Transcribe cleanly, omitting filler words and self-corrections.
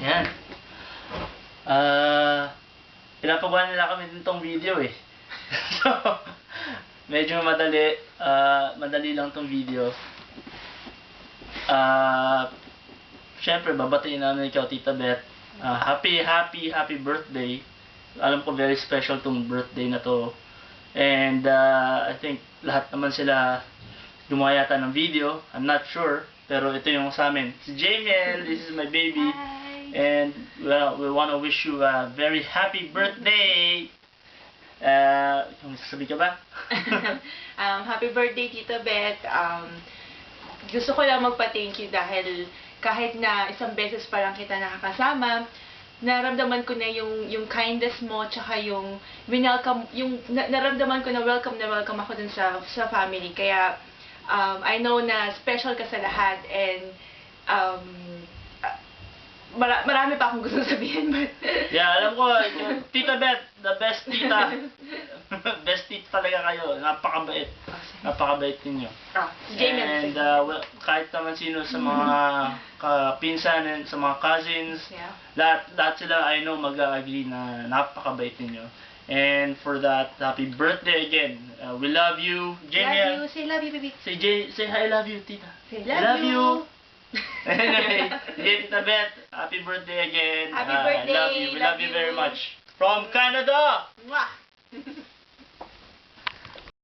Yan. Pinapagawa nila kami din tong video eh. So, medyo madali. Madali lang tong video. Siyempre, babatiin namin ikaw, Tita Beth. Happy birthday. Alam ko very special tong birthday na to. And I think lahat naman sila gumawa yata ng video. I'm not sure. Pero ito yung sa amin. Si Jamiel, this is my baby. Hi. And well, we want to wish you a very happy birthday. Kung sasabi ka ba? Happy birthday, Tita Beth. Gusto ko lang magpa-thank you dahil kahit na isang beses pa lang kita nakakasama, naramdaman ko na yung kindness mo, tsaka yung welcome, naramdaman ko na welcome ako dun sa family. Kaya I know na special ka sa lahat, and marami pa akong gusto sabihin, but yeah, alam ko, Tita Beth, the best tita. Best tita talaga kayo. Napakabait. Napakabait ninyo. And well, kahit naman sino sa mga kapinsan and sa mga cousins, yeah, lahat sila, I know, mag-agree na napakabait ninyo. And for that, happy birthday again. We love you. Jamiel. love you. Say love you, baby. Say hi, I love you, Tita. Say I love you. Anyway, Tita Beth, happy birthday again. Happy birthday. I love you. We love you very much. From Canada. Mwah!